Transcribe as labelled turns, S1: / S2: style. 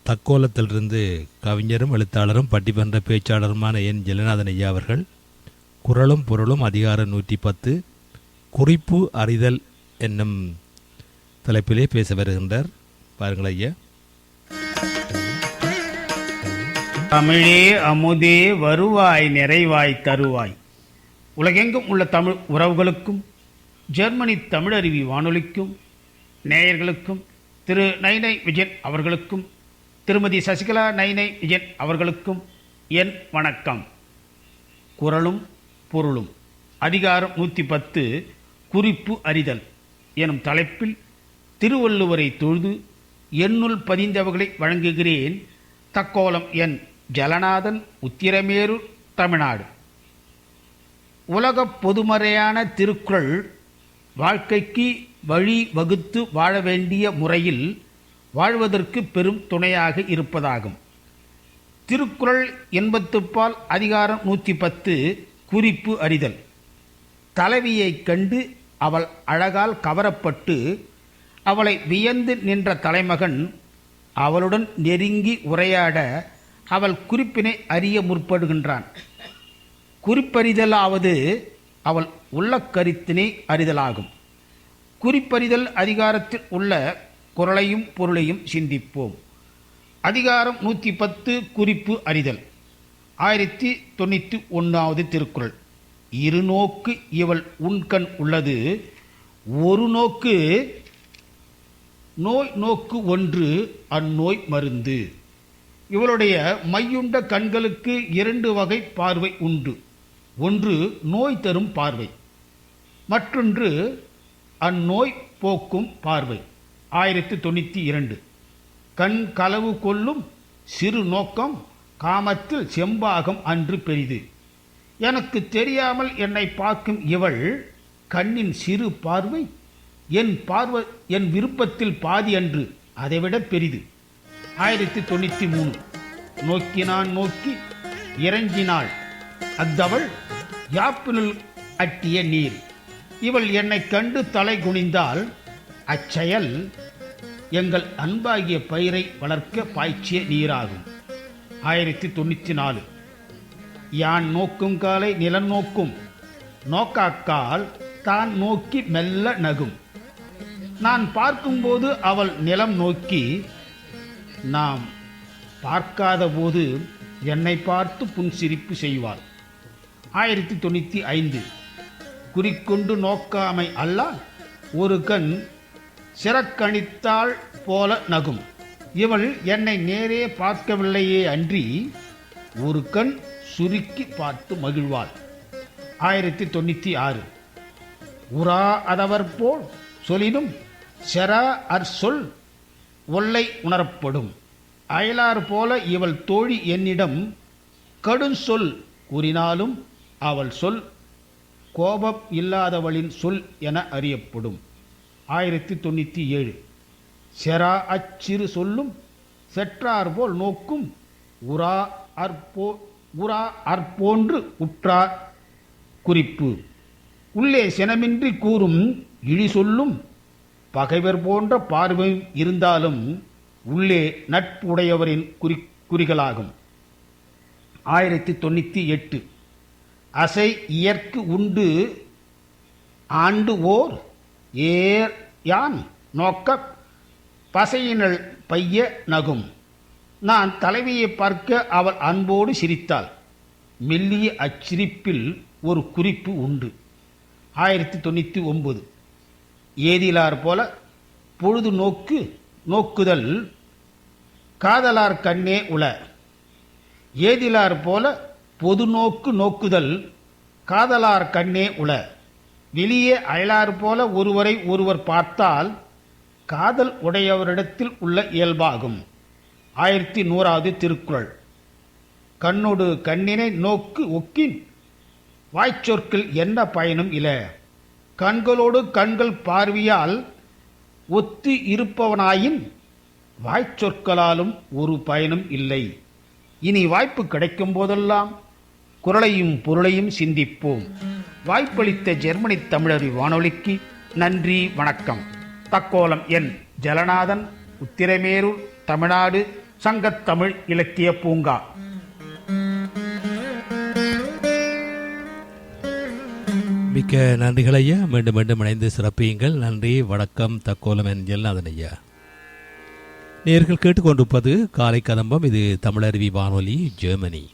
S1: தக்கோலத்திலிருந்து கவிஞரும் எழுத்தாளரும் பட்டிமன்ற பேச்சாளருமான என் ஜெகநாதன் ஐயா அவர்கள் குறளும் பொருளும் அதிகாரம் 110 குறிப்பு அறிதல் என்னும் தலைப்பிலே பேச வருகின்றார். பாருங்கள் ஐயா.
S2: தமிழே அமுதே வருவாய் நிறைவாய் தருவாய். உலகெங்கும் உள்ள தமிழ் உறவுகளுக்கும் ஜெர்மனி தமிழருவி வானொலிக்கும் நேயர்களுக்கும் திரு நைனை விஜயன் அவர்களுக்கும் திருமதி சசிகலா நைனை விஜயன் அவர்களுக்கும் என் வணக்கம். குறளும் பொருளும் அதிகாரம் 110 குறிப்பு அறிதல் எனும் தலைப்பில் திருவள்ளுவரை தொழுது என்னுள் பதிந்தவர்களை வழங்குகிறேன். தக்கோலம் என் ஜலநாதன், உத்திரமேரூர், தமிழ்நாடு. உலகப் பொதுமறையான திருக்குறள் வாழ்க்கைக்கு வழி வகுத்து வாழ வேண்டிய முறையில் வாழ்வதற்கு பெரும் துணையாக இருப்பதாகும். திருக்குறள் 80 அதிகாரம் 110 குறிப்பு அறிதல். தலைவியைக் கண்டு அவள் அழகால் கவரப்பட்டு அவளை வியந்து நின்ற தலைமகன் அவளுடன் நெருங்கி உரையாட அவள் குறிப்பினை அறிய முற்படுகின்றான். குறிப்பறிதலாவது அவள் உள்ள கருத்தினை அறிதலாகும். குறிப்பறிதல் அதிகாரத்தில் உள்ள குறளையும் பொருளையும் சிந்திப்போம். அதிகாரம் 110 குறிப்பு அறிதல். 1091 திருக்குறள். இருநோக்கு இவள் உண்கண் உள்ளது, ஒரு நோக்கு நோய் நோக்கு ஒன்று அந்நோய் மருந்து. இவளுடைய மையுண்ட கண்களுக்கு 2 வகை பார்வை உண்டு. ஒன்று நோய் தரும் பார்வை, மற்றொன்று அந்நோய் போக்கும் பார்வை. 1092. கண் களவு கொள்ளும் சிறு நோக்கம் காமத்தில் செம்பாகம் அன்று பெரிது. எனக்கு தெரியாமல் என்னை பார்க்கும் இவள் கண்ணின் சிறு பார்வை என் விருப்பத்தில் பாதி அன்று அதைவிட பெரிது. 1093. நோக்கினான் நோக்கி இறங்கினாள் அத்தவள் யாப்பினுள் அட்டிய நீர். இவள் என்னை கண்டு தலை குனிந்தால் அச்செயல் எங்கள் அன்பாகிய பயிரை வளர்க்க பாய்ச்சிய நீராகும். 1094. யான் நோக்கும் காலை நிலம் நோக்கும், நோக்காக்கால் தான் நோக்கி மெல்ல நகும். நான் பார்க்கும்போது அவள் நிலம் நோக்கி, நாம் பார்க்காத போது என்னை பார்த்து புன்சிரிப்பு செய்வாள். 1095. குறிக்கொண்டு நோக்காமை அல்லால் ஒரு கண் சிறக்கணித்தாள் போல நகும். இவள் என்னை நேரே பார்க்கவில்லையே அன்றி ஒரு கண் சுருக்கி பார்த்து மகிழ்வாள். 1096. உரா அதவர் போல் சொலினும் செரா சொல் ஒல்லை உணரப்படும். அயலார் போல இவள் தோழி என்னிடம் கடும் சொல் கூறினாலும் அவள் சொல் கோபம் இல்லாதவளின் சொல் என அறியப்படும். 1097. செரா அச்சிறு சொல்லும் செற்றார் போல் நோக்கும் உரா அற்போன்று உற்றார். குறிப்பு. உள்ளே சினமின்றி கூறும் இழி சொல்லும் பகைவர் போன்ற பார்வையும் இருந்தாலும் உள்ளே நட்புடையவரின் குறிகளாகும். 1098. அசை இயற்கு உண்டு ஆண்டு ஓர் ஏர் யான் நோக்க பசையினள் பைய நகும். நான் தலைவியை பார்க்க அவள் அன்போடு சிரித்தாள். மெல்லிய அச்சிரிப்பில் ஒரு குறிப்பு உண்டு. 1099. ஏதிலார் போல பொழுது நோக்குதல் காதலார் கண்ணே உள. ஏதிலார் போல பொது நோக்குதல் காதலார் கண்ணே உள. வெளியே அயலார் போல ஒருவரை ஒருவர் பார்த்தால் காதல் உடையவரிடத்தில் உள்ள இயல்பாகும். 1100 திருக்குறள். கண்ணொடு கண்ணினை நோக்கு ஒக்கின் வாய்ச்சொற்கள் என்ன பயனும் இல. கண்களோடு கண்கள் பார்வையால் ஒத்து இருப்பவனாயின் வாய்ச்சொற்களாலும் ஒரு பயனும் இல்லை. இனி வாய்ப்பு கிடைக்கும் போதெல்லாம் குறளையும் பொருளையும் சிந்திப்போம். வாய்ப்பளித்த ஜெர்மனி தமிழறி வானொலிக்கு நன்றி, வணக்கம். தக்கோலம் என் ஜலநாதன், உத்திரமேரூர், தமிழ்நாடு. சங்கத்தமிழ் இலக்கிய பூங்கா.
S1: மிக்க நன்றிகள் ஐயா. மீண்டும் மீண்டும் இணைந்து சிறப்பியுங்கள். நன்றி, வணக்கம். தக்கோலம் என் ஜெல்நாதன் ஐயா. நேர்கள் கேட்டுக்கொண்டிருப்பது காலை கதம்பம். இது தமிழருவி வானொலி, ஜெர்மனி.